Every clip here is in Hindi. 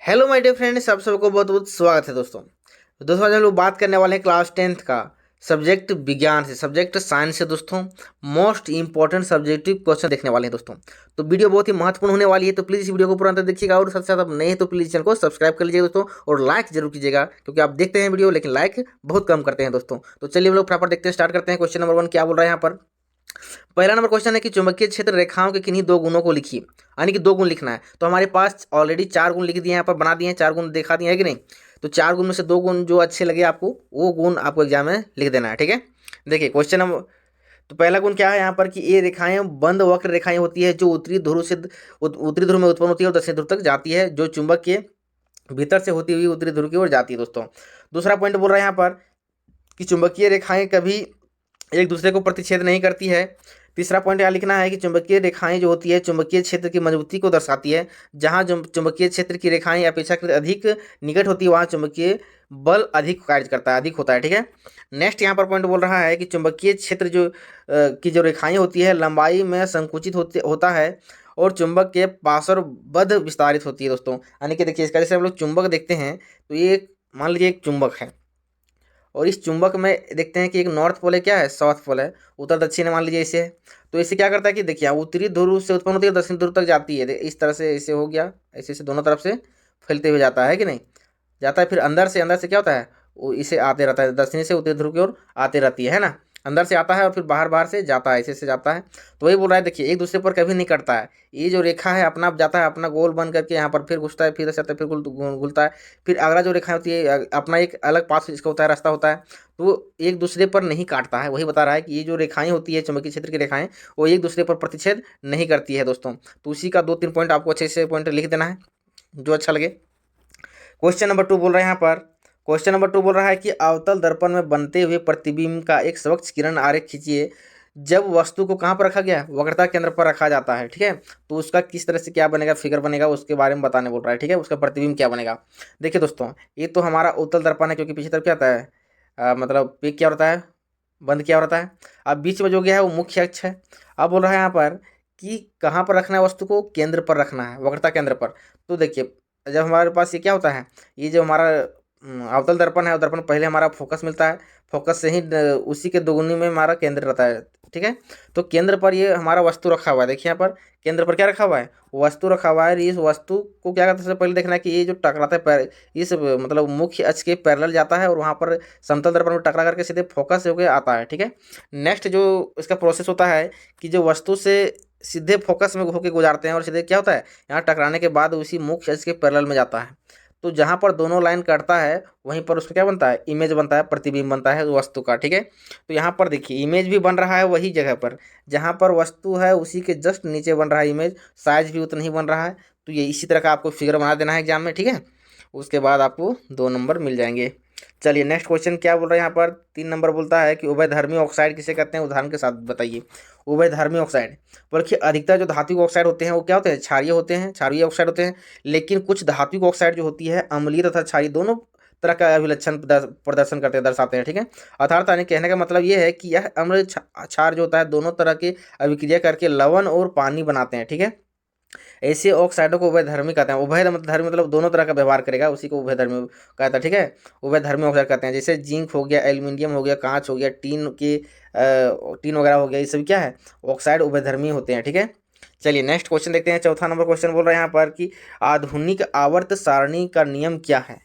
हेलो माय डियर फ्रेंड्स, आप सबको बहुत बहुत स्वागत है दोस्तों आज हम लोग बात करने वाले हैं क्लास 10th का सब्जेक्ट विज्ञान से, सब्जेक्ट साइंस से दोस्तों। मोस्ट इंपॉर्टेंट सब्जेक्टिव क्वेश्चन देखने वाले हैं दोस्तों। तो वीडियो बहुत ही महत्वपूर्ण होने वाली है, तो प्लीज़ इस वीडियो को पूरा अंत तक देखिएगा और साथ साथ आप नए हैं तो प्लीज़ चैनल को सब्सक्राइब कर लीजिएगा दोस्तों और लाइक जरूर कीजिएगा, क्योंकि आप देखते हैं वीडियो लेकिन लाइक बहुत कम करते हैं दोस्तों। तो चलिए हम लोग फटाफट देखते हैं, स्टार्ट करते हैं। क्वेश्चन नंबर 1 क्या बोल रहा है यहाँ पर। पहला नंबर क्वेश्चन है कि चुंबकीय क्षेत्र रेखाओं के किन्हीं दो गुणों को लिखिए, यानी कि दो गुण लिखना है। तो हमारे पास ऑलरेडी 4 गुण लिख दिए हैं, यहाँ पर बना दिए हैं, 4 गुण दिखा दिए हैं कि नहीं। तो 4 गुण में से 2 गुण जो अच्छे लगे आपको, वो गुण आपको एग्जाम में लिख देना है, ठीक है। देखिए क्वेश्चन नंबर, तो पहला गुण क्या है यहाँ पर कि ये रेखाएं बंद वक्र रेखाएं होती है जो उत्तरी ध्रुव से उत्तरी ध्रुव में उत्पन्न होती है और दक्षिण ध्रुव तक जाती है, जो चुंबक के भीतर से होती हुई उत्तरी ध्रुव की ओर जाती है दोस्तों। दूसरा पॉइंट बोल रहा है यहाँ पर कि चुंबकीय रेखाएं कभी एक दूसरे को प्रतिच्छेद नहीं करती है। तीसरा पॉइंट यहाँ लिखना है कि चुंबकीय रेखाएं जो होती है चुंबकीय क्षेत्र की मजबूती को दर्शाती है। जहाँ चुंबकीय क्षेत्र की रेखाएं अपेक्षाकृत अधिक निकट होती है वहाँ चुंबकीय बल अधिक कार्य करता है, अधिक होता है, ठीक है। नेक्स्ट यहाँ पर पॉइंट बोल रहा है कि चुंबकीय क्षेत्र की जो रेखाएं होती है लंबाई में संकुचित होता है और चुंबक के पार्श्वबद्ध विस्तारित होती है दोस्तों। यानी कि देखिए इसका जैसे हम लोग चुंबक देखते हैं तो ये मान लीजिए एक चुंबक है और इस चुंबक में देखते हैं कि एक नॉर्थ पोल है, क्या है, साउथ पोल है, उत्तर दक्षिण है, मान लीजिए इसे है। तो इसे क्या करता है कि देखिए उत्तरी ध्रुव से उत्पन्न होती है, दक्षिण ध्रुव तक जाती है, इस तरह से इसे हो गया, ऐसे से दोनों तरफ से फैलते हुए जाता है कि नहीं, जाता है। फिर अंदर से क्या होता है, वो इसे आते रहता है, दक्षिण से उत्तरी ध्रुव की ओर आते रहती है ना। अंदर से आता है और फिर बाहर बाहर से जाता है, ऐसे से जाता है। तो वही बोल रहा है, देखिए एक दूसरे पर कभी नहीं कटता है। ये जो रेखा है अपना जाता है, अपना गोल बन करके यहाँ पर फिर घुसता है, फिर ऐसे आता है, फिर घुलता है। फिर अगला जो रेखा होती है अपना एक अलग पाथ इसका होता है, रास्ता होता है। तो वो एक दूसरे पर नहीं काटता है। वही बता रहा है कि ये जो रेखाएं होती है चुंबकीय क्षेत्र की रेखाएं, वो एक दूसरे पर प्रतिच्छेद नहीं करती है दोस्तों। तो उसी का 2-3 पॉइंट आपको अच्छे से पॉइंट लिख देना है जो अच्छा लगे। क्वेश्चन नंबर 2 बोल रहे हैं यहाँ पर, क्वेश्चन नंबर 2 बोल रहा है कि अवतल दर्पण में बनते हुए प्रतिबिंब का एक स्वच्छ किरण आरेख खींचिए जब वस्तु को कहाँ पर रखा गया, वक्रता केंद्र पर रखा जाता है, ठीक है। तो उसका किस तरह से क्या बनेगा, फिगर बनेगा, उसके बारे में बताने बोल रहा है, ठीक है। उसका प्रतिबिंब क्या बनेगा। देखिए दोस्तों, ये तो हमारा उत्तल दर्पण है, क्योंकि पीछे तरफ क्या होता है, मतलब पेक क्या होता है, बंद क्या होता है। अब बीच में जो गया है वो मुख्य अक्ष है। अब बोल रहा है यहाँ पर कि कहाँ पर रखना है वस्तु को, केंद्र पर रखना है, वक्रता केंद्र पर। तो देखिए जब हमारे पास ये क्या होता है, ये जो हमारा अवतल दर्पण है, दर्पण पहले हमारा फोकस मिलता है, फोकस से ही उसी के दोगुनी में हमारा केंद्र रहता है, ठीक है। तो केंद्र पर ये हमारा वस्तु रखा हुआ है, देखिए यहाँ पर केंद्र पर क्या रखा हुआ है, वस्तु रखा हुआ है। इस वस्तु को क्या करते हैं, सबसे पहले देखना है कि ये जो टकराता है इस मतलब मुख्य अक्ष के पैरेलल जाता है और वहाँ पर समतल दर्पण में टकरा करके सीधे फोकस होकर आता है, ठीक है। नेक्स्ट जो इसका प्रोसेस होता है कि जो वस्तु से सीधे फोकस में होकर गुजारते हैं और सीधे क्या होता है, यहाँ टकराने के बाद उसी मुख्य अक्ष के पैरेलल में जाता है। तो जहाँ पर दोनों लाइन कटता है वहीं पर उसका क्या बनता है, इमेज बनता है, प्रतिबिंब बनता है वस्तु का, ठीक है। तो यहाँ पर देखिए इमेज भी बन रहा है वही जगह पर जहाँ पर वस्तु है, उसी के जस्ट नीचे बन रहा है इमेज, साइज भी उतना ही बन रहा है। तो ये इसी तरह का आपको फिगर बना देना है एग्जाम में, ठीक है। उसके बाद आपको 2 नंबर मिल जाएंगे। चलिए नेक्स्ट क्वेश्चन क्या बोल रहे हैं यहाँ पर, 3 नंबर बोलता है कि उभयधर्मी ऑक्साइड किसे कहते हैं, उदाहरण के साथ बताइए। उभयधर्मी ऑक्साइड बल्कि अधिकतर जो धात्विक ऑक्साइड होते हैं वो क्या होते हैं, क्षारीय होते हैं, क्षारीय ऑक्साइड होते हैं। लेकिन कुछ धात्विक ऑक्साइड जो होती है अम्लीय तथा क्षारीय दोनों तरह का अभिलक्षण प्रदर्शन करते हैं, दर्शाते हैं, ठीक है। अर्थात यानी कहने का मतलब ये है कि यह अम्ल क्षार जो होता है दोनों तरह की अभिक्रिया करके लवण और पानी बनाते हैं, ठीक है। ऐसे ऑक्साइडों को उभयधर्मी कहते हैं। उभय मतलब धर्मी मतलब दोनों तरह का व्यवहार करेगा, उसी को उभयधर्मी कहता है, ठीक है। उभयधर्मी ऑक्साइड कहते हैं। जैसे जिंक हो गया, एल्यूमिनियम हो गया, कांच हो गया, टीन वगैरह हो गया, ये सब क्या है, ऑक्साइड उभयधर्मी होते हैं, ठीक है। चलिए नेक्स्ट क्वेश्चन देखते हैं। चौथा नंबर क्वेश्चन बोल रहे हैं यहाँ पर कि आधुनिक आवर्त सारणी का नियम क्या है,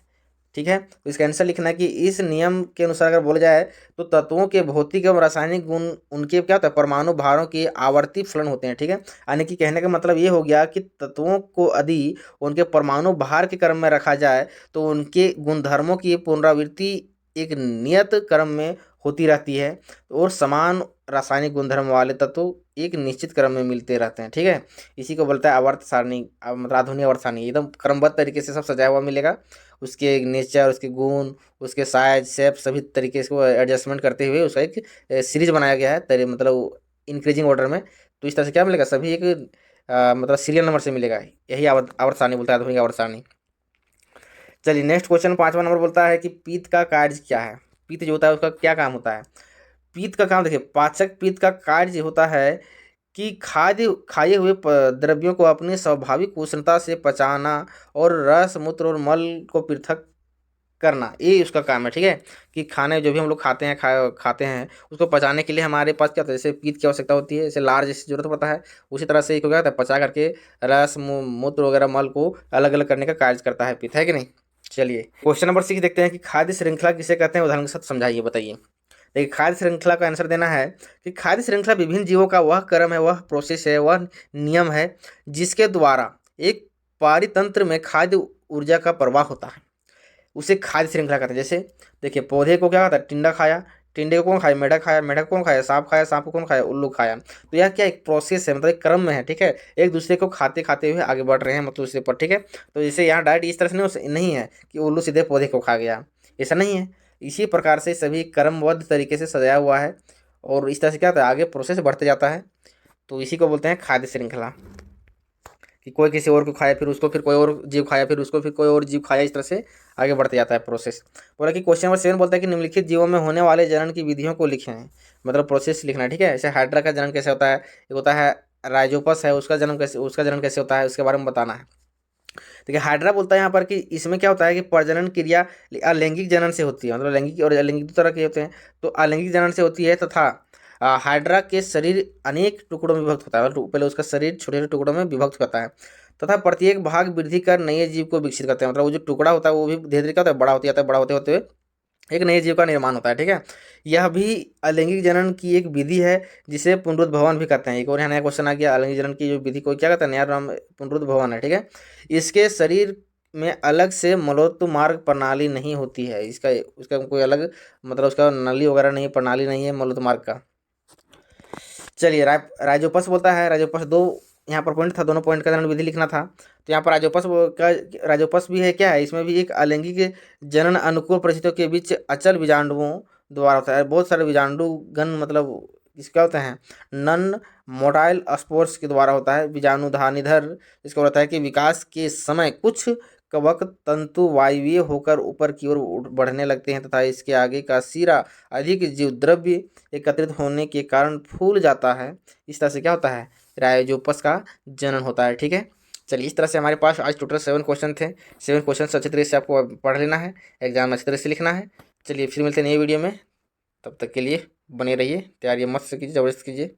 ठीक है। तो इसका आंसर लिखना है कि इस नियम के अनुसार अगर बोला जाए तो तत्वों के भौतिक एवं रासायनिक गुण उनके क्या होता है, परमाणु भारों के आवर्ती फलन होते हैं, ठीक है। यानी कि कहने का मतलब ये हो गया कि तत्वों को यदि उनके परमाणु भार के क्रम में रखा जाए तो उनके गुणधर्मों की पुनरावृत्ति एक नियत क्रम में होती रहती है और समान रासायनिक गुणधर्म वाले तत्व एक निश्चित क्रम में मिलते रहते हैं, ठीक है। इसी को बोलता है आवर्त सारणी, मतलब आधुनिक आवर्त सारणी एकदम क्रमबद्ध तरीके से सब सजाया हुआ मिलेगा। उसके नेचर, उसके गुण, उसके साइज, शेप सभी तरीके से एडजस्टमेंट करते हुए उसका एक सीरीज बनाया गया है, मतलब इंक्रीजिंग ऑर्डर में। तो इस तरह से क्या मिलेगा, सभी एक मतलब सीरियल नंबर से मिलेगा। यही आवर्त सारणी बोलता है, आधुनिक आवर्त सारणी। चलिए नेक्स्ट क्वेश्चन 5वां नंबर बोलता है कि पीत का कार्य क्या है। पीत जो होता है उसका क्या काम होता है। पीत का काम देखिए, पाचक पीत का कार्य होता है कि खाद्य खाए हुए द्रव्यों को अपनी स्वाभाविक उष्णता से पचाना और रस मूत्र और मल को पृथक करना, ये उसका काम है। ठीक है, कि खाने जो भी हम लोग खाते हैं खाते हैं उसको पचाने के लिए हमारे पास क्या होता है, जैसे पित्त की आवश्यकता होती है, जैसे लार जैसी जरूरत पड़ता है, उसी तरह से क्या होता है, पचा करके रस मूत्र वगैरह मल को अलग अलग करने का कार्य करता है पित्त, है कि नहीं। चलिए क्वेश्चन नंबर 6 देखते हैं कि खाद्य श्रृंखला किसे कहते हैं, उदाहरण के साथ समझाइए, बताइए। देखिए खाद्य श्रृंखला का आंसर देना है कि खाद्य श्रृंखला विभिन्न जीवों का वह क्रम है, वह प्रोसेस है, वह नियम है जिसके द्वारा एक पारितंत्र में खाद्य ऊर्जा का प्रवाह होता है, उसे खाद्य श्रृंखला कहते हैं। जैसे देखिए पौधे को क्या कहता है, टिंडा खाया, टिंडे को कौन खाया, मेढक खाया, मेढक कौन खाया, सांप खाया, सांप को कौन खाया, उल्लू खाया। तो यह क्या एक प्रोसेस है, मतलब एक क्रम में है। ठीक है, एक दूसरे को खाते खाते हुए आगे बढ़ रहे हैं, मतलब उसके ऊपर। ठीक है, तो जैसे यहाँ डायरेक्ट इस तरह से नहीं है कि उल्लू सीधे पौधे को खा गया, ऐसा नहीं है। इसी प्रकार से सभी क्रमबद्ध तरीके से सजाया हुआ है और इस तरह से क्या होता है, आगे प्रोसेस बढ़ते जाता है। तो इसी को बोलते हैं खाद्य श्रृंखला, कि कोई किसी और को खाया, फिर उसको, फिर कोई और जीव खाया, फिर उसको, फिर कोई और जीव खाया, इस तरह से आगे बढ़ते जाता है प्रोसेस। बोला कि क्वेश्चन नंबर 7 बोलता है कि निम्नलिखित जीवों में होने वाले जनन की विधियों को लिखें, मतलब प्रोसेस लिखना है। ठीक है, जैसे हाइड्रा का जनन कैसे होता है, एक होता है राइजोपस है, उसका जनन कैसे होता है, उसके बारे में बताना है। देखिए हाइड्रा बोलता है यहाँ पर कि इसमें क्या होता है कि प्रजनन क्रिया अलैंगिक जनन से होती है, मतलब लैंगिक और अलैंगिक दो तरह के होते हैं। तो अलैंगिक जनन से होती है तथा हाइड्रा के शरीर अनेक टुकड़ों में विभक्त होता है, मतलब पहले उसका शरीर छोटे छोटे टुकड़ों में विभक्त होता है तथा प्रत्येक भाग वृद्धि कर नए जीव को विकसित करते हैं, मतलब वो जो टुकड़ा होता है वो भी धीरे धीरे क्या होता है, बड़ा होते जाता है, बड़ा होते होते हुए एक नए जीव का निर्माण होता है। ठीक है, यह भी अलैंगिक जनन की एक विधि है जिसे पुनरुद्भवन भी कहते हैं। एक और यहाँ नया क्वेश्चन आ गया, अलैंगिक जनन की जो विधि को क्या कहते हैं, नया नाम पुनरुद्भवन है। ठीक है, इसके शरीर में अलग से मलोत्व मार्ग प्रणाली नहीं होती है, इसका उसका कोई अलग मतलब उसका नली वगैरह नहीं, प्रणाली नहीं है मलोत्व मार्ग का। चलिए राइजोपस बोलता है, राइजोपस दो यहाँ पर पॉइंट था, दोनों पॉइंट का जनन विधि लिखना था। तो यहाँ पर राइजोपस भी है, क्या है, इसमें भी एक अलैंगिक जनन अनुकूल परिस्थितियों के बीच अचल बीजाणुओं द्वारा होता है। बहुत सारे बीजाणुगण मतलब इसका होते हैं नन मोटाइल स्पोर्स के द्वारा होता है, बीजाणुधानीधर। इसका होता है कि विकास के समय कुछ कवक तंतु वायवीय होकर ऊपर की ओर बढ़ने लगते हैं तथा इसके आगे का सिरा अधिक जीव द्रव्य एकत्रित होने के कारण फूल जाता है। इस तरह से क्या होता है, राइजोपस का जनन होता है। ठीक है, चलिए इस तरह से हमारे पास आज टोटल 7 क्वेश्चन थे। 7 क्वेश्चन अच्छे तरीके से आपको पढ़ लेना है, एग्जाम में अच्छी तरह से लिखना है। चलिए फिर मिलते हैं नई वीडियो में, तब तक के लिए बने रहिए, तैयारी मत से कीजिए, ज़बरदस्त कीजिए।